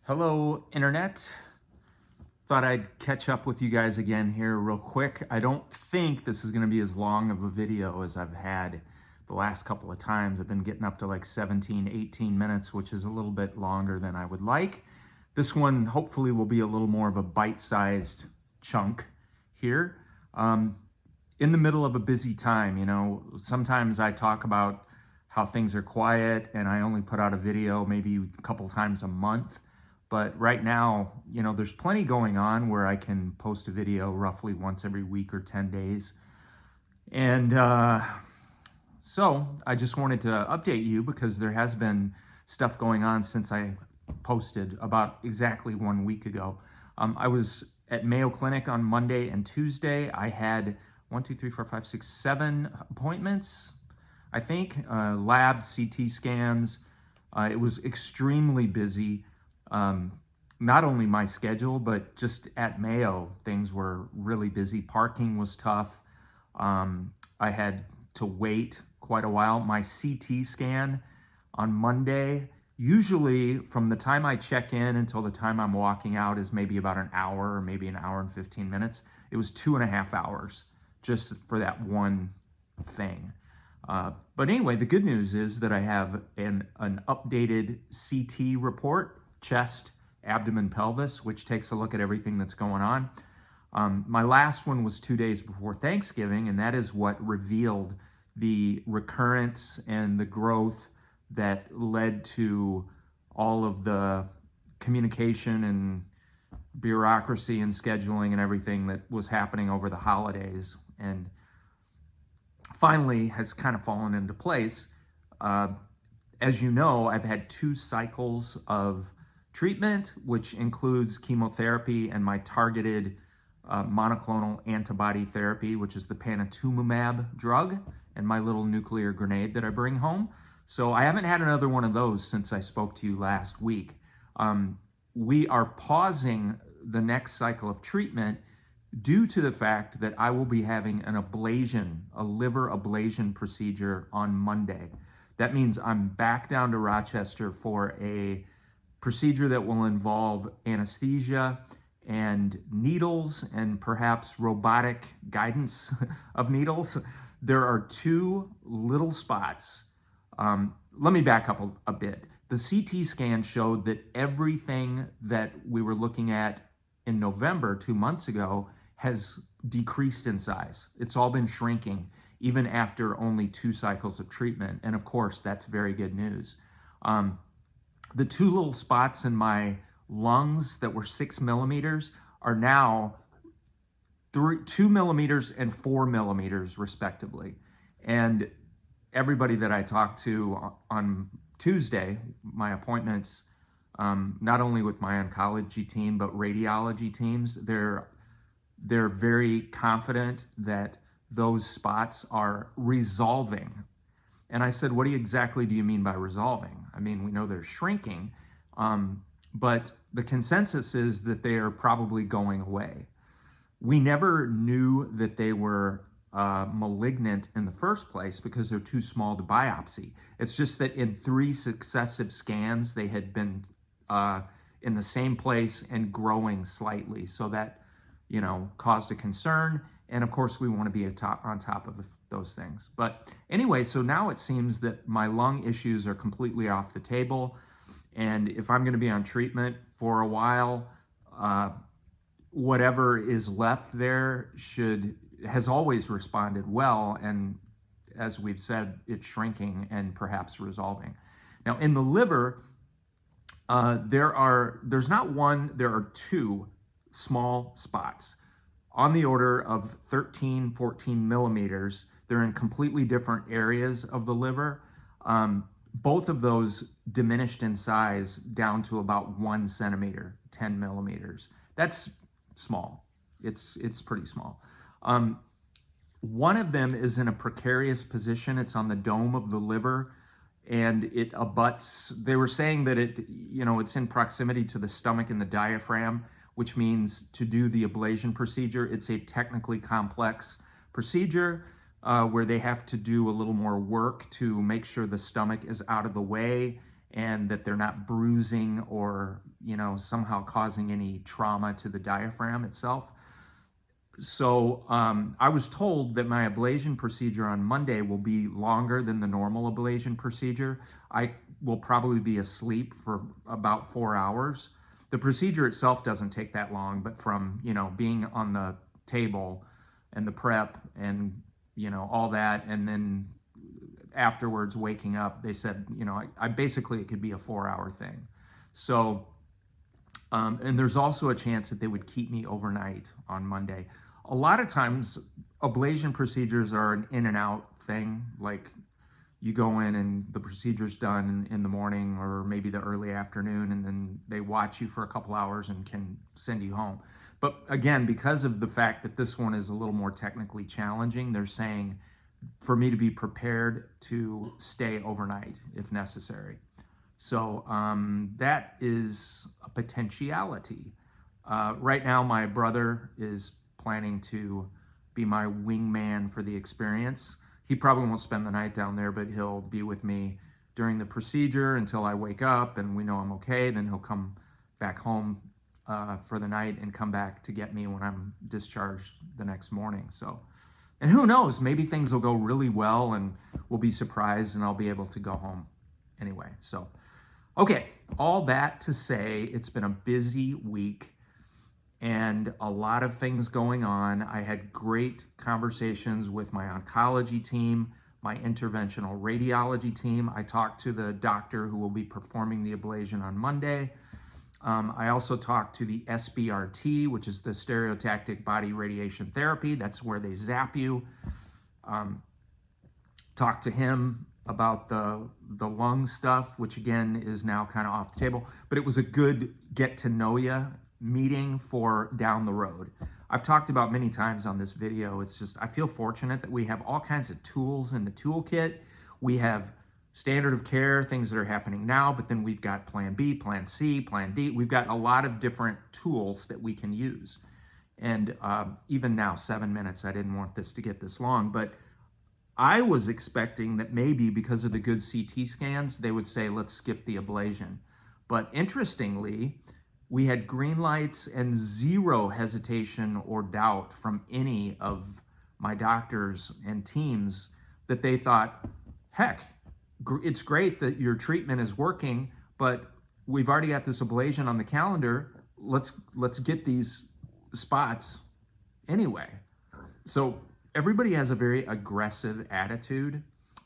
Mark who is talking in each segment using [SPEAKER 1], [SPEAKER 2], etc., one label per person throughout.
[SPEAKER 1] Hello, Internet. Thought I'd catch up with you guys again here real quick. I don't think this is going to be as long of a video as I've had the last couple of times. I've been getting up to like 17, 18 minutes, which is a little bit longer than I would like. This one hopefully will be a little more of a bite-sized chunk here. In the middle of a busy time, sometimes I talk about how things are quiet and I only put out a video maybe a couple times a month. But right now, there's plenty going on where I can post a video roughly once every week or 10 days. And so I just wanted to update you because there has been stuff going on since I posted about exactly 1 week ago. I was at Mayo Clinic on Monday and Tuesday. I had 7 appointments, I think, labs, CT scans. It was extremely busy. Not only my schedule, but just at Mayo, things were really busy. Parking was tough. I had to wait quite a while. My CT scan on Monday, usually from the time I check in until the time I'm walking out is maybe about an hour or maybe an hour and 15 minutes. It was 2.5 hours just for that one thing. But anyway, the good news is that I have an updated CT report, chest, abdomen, pelvis, which takes a look at everything that's going on. My last one was 2 days before Thanksgiving, and that is what revealed the recurrence and the growth that led to all of the communication and bureaucracy and scheduling and everything that was happening over the holidays, and finally has kind of fallen into place. As you know, I've had 2 cycles of treatment, which includes chemotherapy and my targeted monoclonal antibody therapy, which is the panitumumab drug, and my little nuclear grenade that I bring home. So I haven't had another one of those since I spoke to you last week. We are pausing the next cycle of treatment due to the fact that I will be having an ablation, a liver ablation procedure on Monday. That means I'm back down to Rochester for a procedure that will involve anesthesia and needles and perhaps robotic guidance of needles. There are 2 little spots. Let me back up a bit. The CT scan showed that everything that we were looking at in November 2 months ago has decreased in size. It's all been shrinking, even after only 2 cycles of treatment. And of course, that's very good news. The 2 little spots in my lungs that were 6 millimeters are now 2 millimeters and 4 millimeters respectively. And everybody that I talked to on Tuesday, my appointments, not only with my oncology team, but radiology teams, they're very confident that those spots are resolving. And I said, what exactly do you mean by resolving? I mean, we know they're shrinking, but the consensus is that they are probably going away. We never knew that they were malignant in the first place because they're too small to biopsy. It's just that in 3 successive scans, they had been in the same place and growing slightly. So that, caused a concern. And of course, we want to be on top of those things. But anyway, so now it seems that my lung issues are completely off the table. And if I'm going to be on treatment for a while, whatever is left there has always responded well. And as we've said, it's shrinking and perhaps resolving. Now, in the liver, there's not one, there are 2 small spots on the order of 13, 14 millimeters. They're in completely different areas of the liver. Both of those diminished in size down to about 1 centimeter, 10 millimeters. That's small. It's pretty small. One of them is in a precarious position. It's on the dome of the liver, and it abuts. They were saying that it's in proximity to the stomach and the diaphragm, which means to do the ablation procedure, it's a technically complex procedure where they have to do a little more work to make sure the stomach is out of the way and that they're not bruising or, somehow causing any trauma to the diaphragm itself. So I was told that my ablation procedure on Monday will be longer than the normal ablation procedure. I will probably be asleep for about 4 hours. The procedure itself doesn't take that long, but from, being on the table and the prep and, all that, and then afterwards waking up, they said, I basically, it could be a 4 hour thing. So, and there's also a chance that they would keep me overnight on Monday. A lot of times, ablation procedures are an in and out thing. Like you go in and the procedure's done in the morning or maybe the early afternoon, and then they watch you for a couple hours and can send you home. But again, because of the fact that this one is a little more technically challenging, they're saying for me to be prepared to stay overnight if necessary. So that is a potentiality. Right now, my brother is planning to be my wingman for the experience. He probably won't spend the night down there, but he'll be with me during the procedure until I wake up and we know I'm okay. Then he'll come back home for the night and come back to get me when I'm discharged the next morning. So, and who knows, maybe things will go really well and we'll be surprised and I'll be able to go home anyway. So, okay, all that to say, it's been a busy week and a lot of things going on. I had great conversations with my oncology team, my interventional radiology team. I talked to the doctor who will be performing the ablation on Monday. I also talked to the SBRT, which is the stereotactic body radiation therapy. That's where they zap you. Talked to him about the lung stuff, which again is now kind of off the table. But it was a good get to know you meeting for down the road. I've talked about many times on this video. It's just, I feel fortunate that we have all kinds of tools in the toolkit. We have standard of care, things that are happening now, but then we've got plan B, plan C, plan D. We've got a lot of different tools that we can use. And even now, 7 minutes, I didn't want this to get this long, but I was expecting that maybe because of the good CT scans, they would say, let's skip the ablation. But interestingly, we had green lights and zero hesitation or doubt from any of my doctors and teams that they thought, heck, it's great that your treatment is working, but we've already got this ablation on the calendar. Let's get these spots anyway. So everybody has a very aggressive attitude,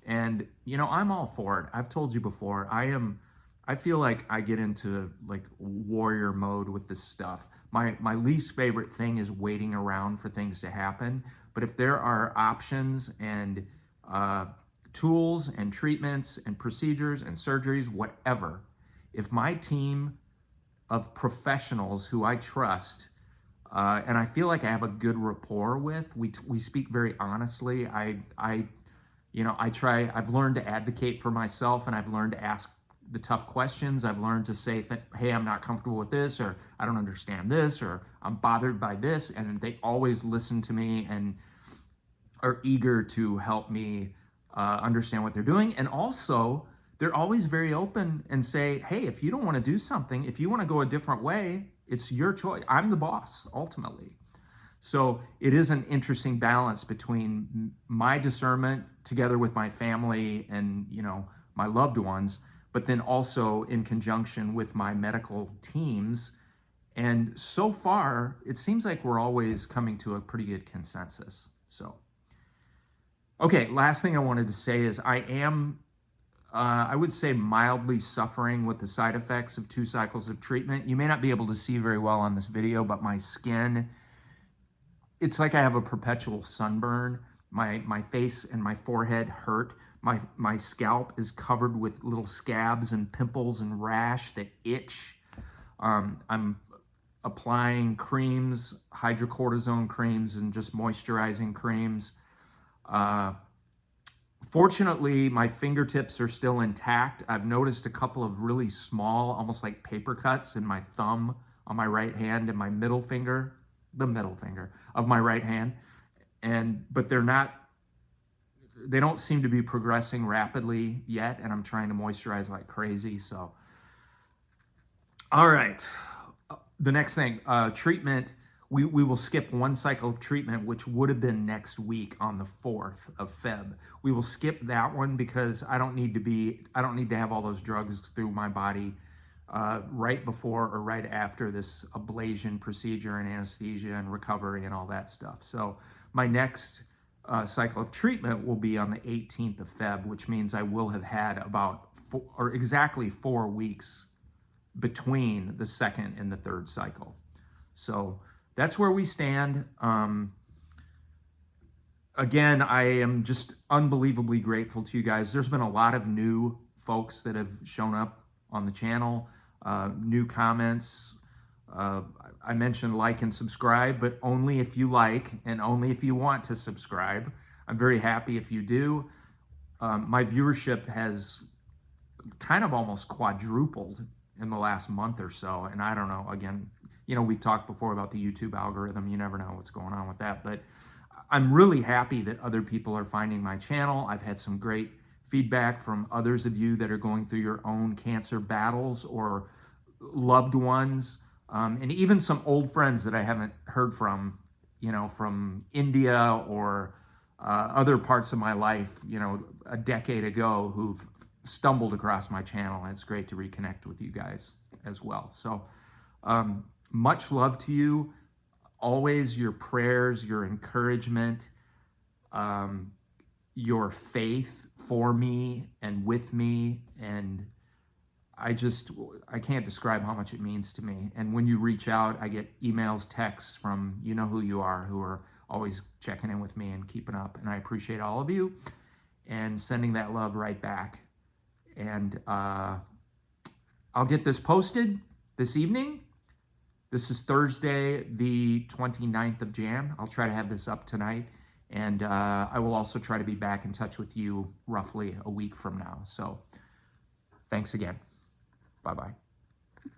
[SPEAKER 1] and I'm all for it. I've told you before, I feel like I get into like warrior mode with this stuff. My least favorite thing is waiting around for things to happen. But if there are options and tools and treatments and procedures and surgeries, whatever, if my team of professionals who I trust and I feel like I have a good rapport with, we speak very honestly. I've learned to advocate for myself, and I've learned to ask the tough questions. I've learned to say, hey, I'm not comfortable with this, or I don't understand this, or I'm bothered by this. And they always listen to me and are eager to help me understand what they're doing. And also, they're always very open and say, hey, if you don't want to do something, if you want to go a different way, it's your choice. I'm the boss, ultimately. So it is an interesting balance between my discernment together with my family and, my loved ones, but then also in conjunction with my medical teams. And so far, it seems like we're always coming to a pretty good consensus. So, okay, last thing I wanted to say is I am, I would say, mildly suffering with the side effects of 2 cycles of treatment. You may not be able to see very well on this video, but my skin, it's like I have a perpetual sunburn. My face and my forehead hurt. My scalp is covered with little scabs and pimples and rash that itch. I'm applying creams, hydrocortisone creams, and just moisturizing creams. Fortunately, my fingertips are still intact. I've noticed a couple of really small, almost like paper cuts in my thumb on my right hand and my middle finger, the middle finger of my right hand. But they're not they don't seem to be progressing rapidly yet, and I'm trying to moisturize like crazy. So, all right. The next thing, treatment. We will skip one cycle of treatment, which would have been next week on the 4th of Feb. We will skip that one because I don't need to have all those drugs through my body right before or right after this ablation procedure and anesthesia and recovery and all that stuff. So my next cycle of treatment will be on the 18th of Feb, which means I will have had about exactly 4 weeks between the second and the third cycle. So that's where we stand. Again, I am just unbelievably grateful to you guys. There's been a lot of new folks that have shown up on the channel, new comments. I mentioned like and subscribe, but only if you like and only if you want to subscribe. I'm very happy if you do. My viewership has kind of almost quadrupled in the last month or so. And I don't know, again, we've talked before about the YouTube algorithm. You never know what's going on with that. But I'm really happy that other people are finding my channel. I've had some great feedback from others of you that are going through your own cancer battles or loved ones. And even some old friends that I haven't heard from, from India or other parts of my life, a decade ago who've stumbled across my channel, and it's great to reconnect with you guys as well. So much love to you. Always your prayers, your encouragement, your faith for me and with me, and I can't describe how much it means to me. And when you reach out, I get emails, texts from you know who you are, who are always checking in with me and keeping up, and I appreciate all of you and sending that love right back. And I'll get this posted this evening. This is Thursday, the 29th of Jan. I'll try to have this up tonight. And I will also try to be back in touch with you roughly a week from now. So thanks again. Bye-bye.